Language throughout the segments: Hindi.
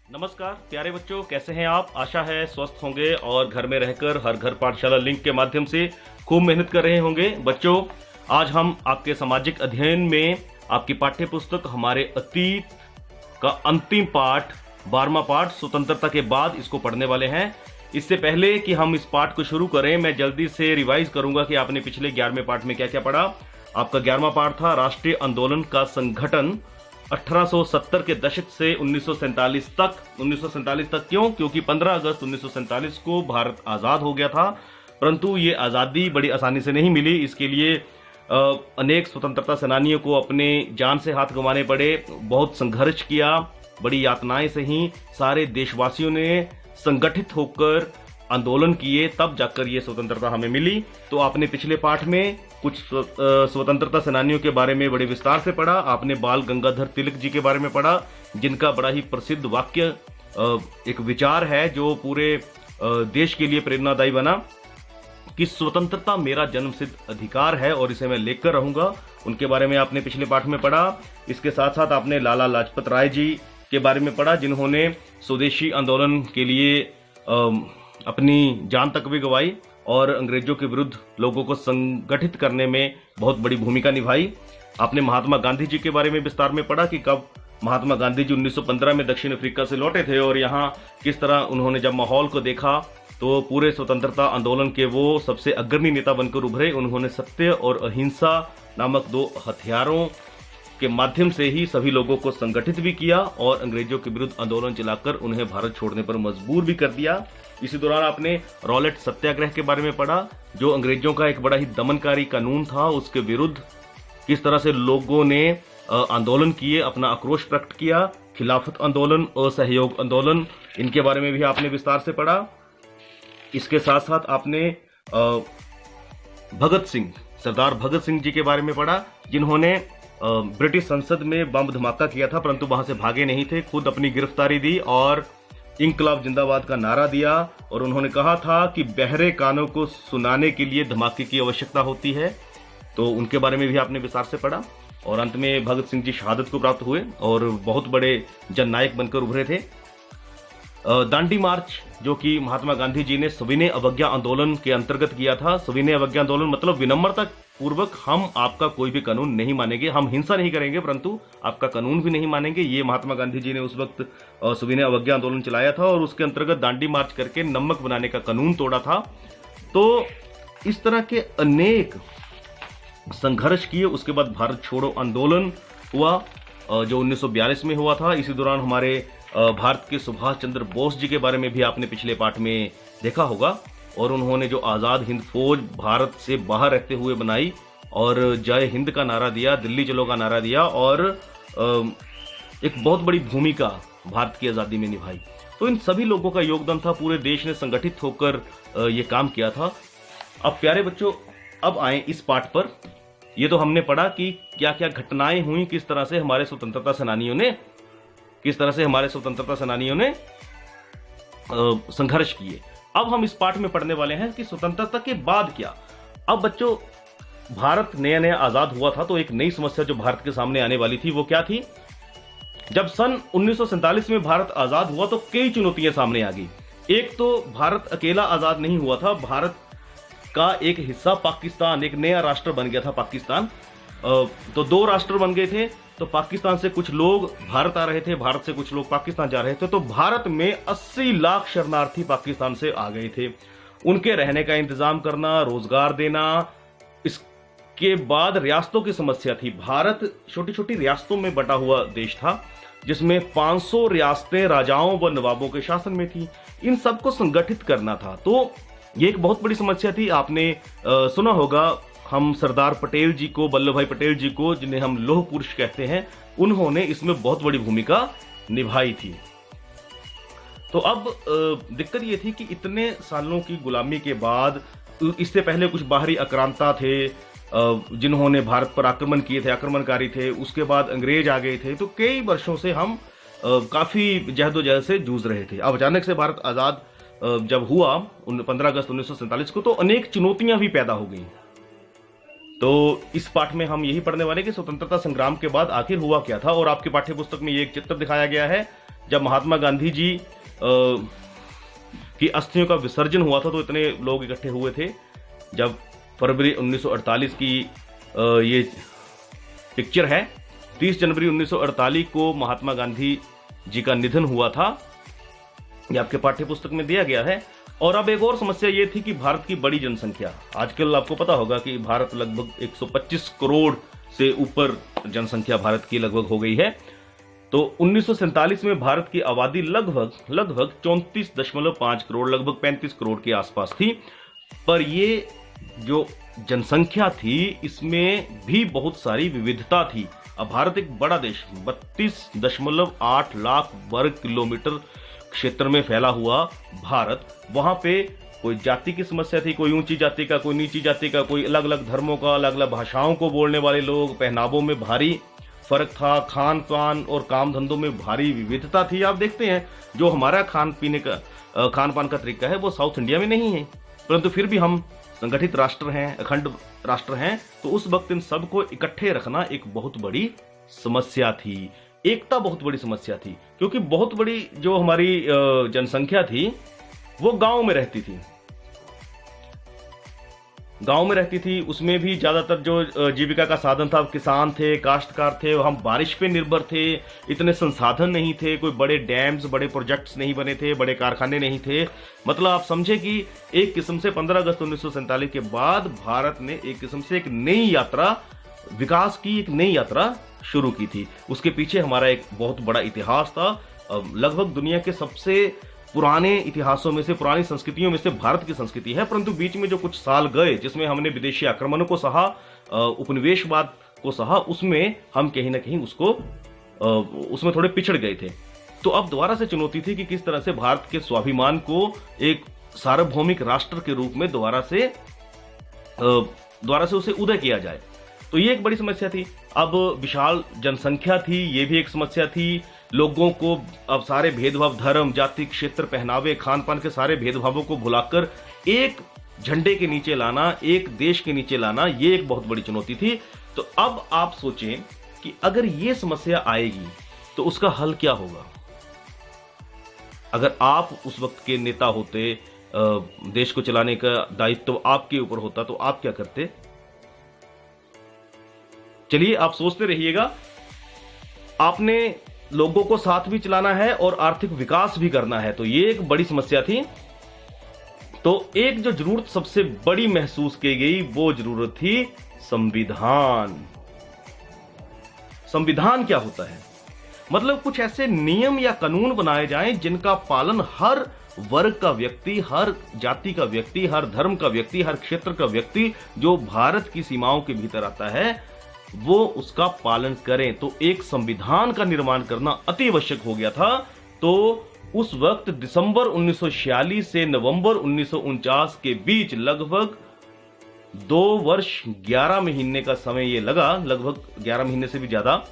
नमस्कार प्यारे बच्चों, कैसे हैं आप? आशा है स्वस्थ होंगे और घर में रहकर हर घर पाठशाला लिंक के माध्यम से खूब मेहनत कर रहे होंगे। बच्चों, आज हम आपके सामाजिक अध्ययन में आपकी पाठ्य पुस्तक हमारे अतीत का अंतिम पाठ 12वां पाठ स्वतंत्रता के बाद इसको पढ़ने वाले हैं। इससे पहले कि हम इस पाठ को शुरू करें, मैं जल्दी से रिवाइज करूंगा कि आपने पिछले 11वें पाठ में क्या क्या पढ़ा। आपका 11वां पाठ था राष्ट्रीय आंदोलन का संगठन 1870 के दशक से 1947 तक। 1947 तक क्यों? क्योंकि 15 अगस्त 1947 को भारत आजाद हो गया था, परंतु ये आजादी बड़ी आसानी से नहीं मिली। इसके लिए अनेक स्वतंत्रता सेनानियों को अपने जान से हाथ गंवाने पड़े, बहुत संघर्ष किया, बड़ी यातनाएं सही। सारे देशवासियों ने संगठित होकर आंदोलन किए, तब जाकर ये स्वतंत्रता हमें मिली। तो आपने पिछले पाठ में कुछ स्वतंत्रता सेनानियों के बारे में बड़े विस्तार से पढ़ा। आपने बाल गंगाधर तिलक जी के बारे में पढ़ा, जिनका बड़ा ही प्रसिद्ध वाक्य एक विचार है जो पूरे देश के लिए प्रेरणादायी बना कि स्वतंत्रता मेरा जन्मसिद्ध अधिकार है और इसे मैं लेकर रहूंगा। उनके बारे में आपने पिछले पाठ में पढ़ा। इसके साथ साथ आपने लाला लाजपत राय जी के बारे में पढ़ा, जिन्होंने स्वदेशी आंदोलन के लिए अपनी जान तक भी गंवाई और अंग्रेजों के विरुद्ध लोगों को संगठित करने में बहुत बड़ी भूमिका निभाई। आपने महात्मा गांधी जी के बारे में विस्तार में पढ़ा कि कब महात्मा गांधी जी 1915 में दक्षिण अफ्रीका से लौटे थे और यहाँ किस तरह उन्होंने जब माहौल को देखा तो पूरे स्वतंत्रता आंदोलन के वो सबसे अग्रणी नेता बनकर उभरे। उन्होंने सत्य और अहिंसा नामक दो हथियारों के माध्यम से ही सभी लोगों को संगठित भी किया और अंग्रेजों के विरुद्ध आंदोलन चलाकर उन्हें भारत छोड़ने पर मजबूर भी कर दिया। इसी दौरान आपने रॉलेट सत्याग्रह के बारे में पढ़ा, जो अंग्रेजों का एक बड़ा ही दमनकारी कानून था। उसके विरुद्ध किस तरह से लोगों ने आंदोलन किए, अपना आक्रोश प्रकट किया। खिलाफत आंदोलन, असहयोग आंदोलन, इनके बारे में भी आपने विस्तार से पढ़ा। इसके साथ साथ आपने भगत सिंह, सरदार भगत सिंह जी के बारे में पढ़ा, जिन्होंने ब्रिटिश संसद में बम धमाका किया था, परंतु वहां से भागे नहीं थे, खुद अपनी गिरफ्तारी दी और इंकलाब जिंदाबाद का नारा दिया। और उन्होंने कहा था कि बहरे कानों को सुनाने के लिए धमाके की आवश्यकता होती है। तो उनके बारे में भी आपने विस्तार से पढ़ा। और अंत में भगत सिंह जी शहादत को प्राप्त हुए और बहुत बड़े जननायक बनकर उभरे थे। दांडी मार्च, जो कि महात्मा गांधी जी ने सविनय अवज्ञा आंदोलन के अंतर्गत किया था। सविनय अवज्ञा आंदोलन मतलब विनम्रता पूर्वक हम आपका कोई भी कानून नहीं मानेंगे, हम हिंसा नहीं करेंगे, परंतु आपका कानून भी नहीं मानेंगे। ये महात्मा गांधी जी ने उस वक्त सविनय अवज्ञा आंदोलन चलाया था और उसके अंतर्गत दांडी मार्च करके नमक बनाने का कानून तोड़ा था। तो इस तरह के अनेक संघर्ष किए। उसके बाद भारत छोड़ो आंदोलन हुआ, जो 1942 में हुआ था। इसी दौरान हमारे भारत के सुभाष चंद्र बोस जी के बारे में भी आपने पिछले पाठ में देखा होगा और उन्होंने जो आजाद हिंद फौज भारत से बाहर रहते हुए बनाई और जय हिंद का नारा दिया, दिल्ली चलो का नारा दिया और एक बहुत बड़ी भूमिका भारत की आजादी में निभाई। तो इन सभी लोगों का योगदान था, पूरे देश ने संगठित होकर ये काम किया था। अब प्यारे बच्चों, अब आए इस पाठ पर। ये तो हमने पढ़ा कि क्या क्या घटनाएं हुई, किस तरह से हमारे स्वतंत्रता सेनानियों ने संघर्ष किए। अब हम इस पाठ में पढ़ने वाले हैं कि स्वतंत्रता के बाद क्या। अब बच्चों, भारत नया नया आजाद हुआ था तो एक नई समस्या जो भारत के सामने आने वाली थी वो क्या थी? जब सन 1947 में भारत आजाद हुआ तो कई चुनौतियां सामने आ गई। एक तो भारत अकेला आजाद नहीं हुआ था, भारत का एक हिस्सा पाकिस्तान, एक नया राष्ट्र बन गया था पाकिस्तान। तो दो राष्ट्र बन गए थे। तो पाकिस्तान से कुछ लोग भारत आ रहे थे, भारत से कुछ लोग पाकिस्तान जा रहे थे। तो भारत में 80 लाख शरणार्थी पाकिस्तान से आ गए थे। उनके रहने का इंतजाम करना, रोजगार देना, इसके बाद रियासतों की समस्या थी। भारत छोटी छोटी रियासतों में बटा हुआ देश था, जिसमें 500 रियासतें राजाओं व नवाबों के शासन में थी। इन सबको संगठित करना था, तो ये एक बहुत बड़ी समस्या थी। आपने सुना होगा, हम सरदार पटेल जी को, वल्लभ भाई पटेल जी को, जिन्हें हम लौह पुरुष कहते हैं, उन्होंने इसमें बहुत बड़ी भूमिका निभाई थी। तो अब दिक्कत ये थी कि इतने सालों की गुलामी के बाद, इससे पहले कुछ बाहरी आक्रांता थे जिन्होंने भारत पर आक्रमण किए थे, आक्रमणकारी थे। उसके बाद अंग्रेज आ गए थे। तो कई वर्षों से हम काफी जहदोजहद से जूझ रहे थे। अब अचानक से भारत आजाद जब हुआ 15 अगस्त 1947 को, तो अनेक चुनौतियां भी पैदा हो गई। तो इस पाठ में हम यही पढ़ने वाले कि स्वतंत्रता संग्राम के बाद आखिर हुआ क्या था। और आपकी पाठ्य पुस्तक में ये एक चित्र दिखाया गया है, जब महात्मा गांधी जी की अस्थियों का विसर्जन हुआ था तो इतने लोग इकट्ठे हुए थे। जब फरवरी 1948 की ये पिक्चर है, 30 जनवरी 1948 को महात्मा गांधी जी का निधन हुआ था, ये आपके पाठ्य पुस्तक में दिया गया है। और अब एक और समस्या ये थी कि भारत की बड़ी जनसंख्या, आजकल आपको पता होगा कि भारत लगभग 125 करोड़ से ऊपर जनसंख्या भारत की लगभग हो गई है। तो 1947 में भारत की आबादी लगभग 34.5 करोड़, लगभग 35 करोड़ के आसपास थी। पर ये जो जनसंख्या थी इसमें भी बहुत सारी विविधता थी। अब भारत एक बड़ा देश, 32.8 लाख वर्ग किलोमीटर क्षेत्र में फैला हुआ भारत, वहां पे कोई जाति की समस्या थी, कोई ऊंची जाति का, कोई नीची जाति का, कोई अलग अलग धर्मों का, अलग अलग भाषाओं को बोलने वाले लोग, पहनावों में भारी फर्क था, खान पान और काम धंधों में भारी विविधता थी। आप देखते हैं जो हमारा खान पान का तरीका है वो साउथ इंडिया में नहीं है, परंतु फिर भी हम संगठित राष्ट्र हैं, अखंड राष्ट्र हैं। तो उस वक्त इन सबको इकट्ठे रखना एक बहुत बड़ी समस्या थी, एकता बहुत बड़ी समस्या थी, क्योंकि बहुत बड़ी जो हमारी जनसंख्या थी वो गांव में रहती थी। उसमें भी ज्यादातर जो जीविका का साधन था किसान थे, काश्तकार थे, हम बारिश पे निर्भर थे, इतने संसाधन नहीं थे, कोई बड़े डैम्स, बड़े प्रोजेक्ट्स नहीं बने थे, बड़े कारखाने नहीं थे। मतलब आप समझे कि एक किस्म से 15 अगस्त 1947 के बाद भारत ने एक किस्म से एक नई यात्रा, विकास की एक नई यात्रा शुरू की थी। उसके पीछे हमारा एक बहुत बड़ा इतिहास था। लगभग दुनिया के सबसे पुराने इतिहासों में से, पुरानी संस्कृतियों में से भारत की संस्कृति है, परंतु बीच में जो कुछ साल गए जिसमें हमने विदेशी आक्रमणों को सहा, उपनिवेशवाद को सहा, उसमें हम कहीं ना कहीं उसमें थोड़े पिछड़ गए थे। तो अब दोबारा से चुनौती थी कि किस तरह से भारत के स्वाभिमान को एक सार्वभौमिक राष्ट्र के रूप में दोबारा से उसे उदय किया जाए। तो ये एक बड़ी समस्या थी। अब विशाल जनसंख्या थी, ये भी एक समस्या थी। लोगों को अब सारे भेदभाव, धर्म, जाति, क्षेत्र, पहनावे, खान पान के सारे भेदभावों को भुलाकर एक झंडे के नीचे लाना, एक देश के नीचे लाना, ये एक बहुत बड़ी चुनौती थी। तो अब आप सोचें कि अगर ये समस्या आएगी तो उसका हल क्या होगा। अगर आप उस वक्त के नेता होते, देश को चलाने का दायित्व आपके ऊपर होता, तो आप क्या करते। चलिए आप सोचते रहिएगा। आपने लोगों को साथ भी चलाना है और आर्थिक विकास भी करना है, तो ये एक बड़ी समस्या थी। तो एक जो जरूरत सबसे बड़ी महसूस की गई वो जरूरत थी संविधान। संविधान क्या होता है? मतलब कुछ ऐसे नियम या कानून बनाए जाएं जिनका पालन हर वर्ग का व्यक्ति, हर जाति का व्यक्ति, हर धर्म का व्यक्ति, हर क्षेत्र का व्यक्ति जो भारत की सीमाओं के भीतर आता है वो उसका पालन करें। तो एक संविधान का निर्माण करना अति आवश्यक हो गया था। तो उस वक्त दिसंबर 1946 से नवंबर 1949 के बीच लगभग 2 वर्ष 11 महीने का समय ये लगा, लगभग 11 महीने से भी ज्यादा,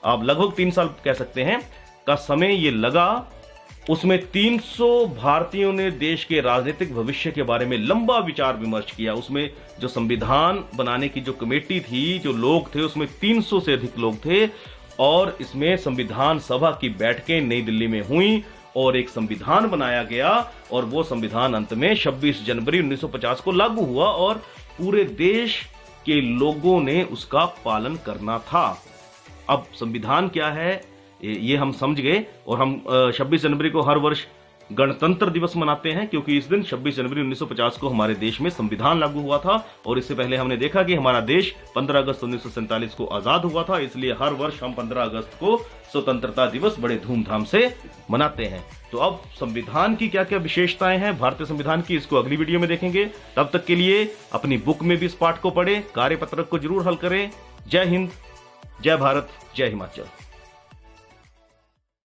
आप लगभग 3 साल कह सकते हैं, का समय ये लगा। उसमें 300 भारतीयों ने देश के राजनीतिक भविष्य के बारे में लंबा विचार विमर्श किया। उसमें जो संविधान बनाने की जो कमेटी थी, जो लोग थे, उसमें 300 से अधिक लोग थे। और इसमें संविधान सभा की बैठकें नई दिल्ली में हुई और एक संविधान बनाया गया। और वो संविधान अंत में 26 जनवरी 1950 को लागू हुआ और पूरे देश के लोगों ने उसका पालन करना था। अब संविधान क्या है ये हम समझ गए। और हम 26 जनवरी को हर वर्ष गणतंत्र दिवस मनाते हैं, क्योंकि इस दिन 26 जनवरी 1950 को हमारे देश में संविधान लागू हुआ था। और इससे पहले हमने देखा कि हमारा देश 15 अगस्त 1947 को आजाद हुआ था। इसलिए हर वर्ष हम 15 अगस्त को स्वतंत्रता दिवस बड़े धूमधाम से मनाते हैं। तो अब संविधान की क्या क्या विशेषताएं हैं भारतीय संविधान की, इसको अगली वीडियो में देखेंगे। तब तक के लिए अपनी बुक में भी इस पाठ को पढ़ें, कार्यपत्रक को जरूर हल करें। जय हिंद, जय भारत, जय हिमाचल।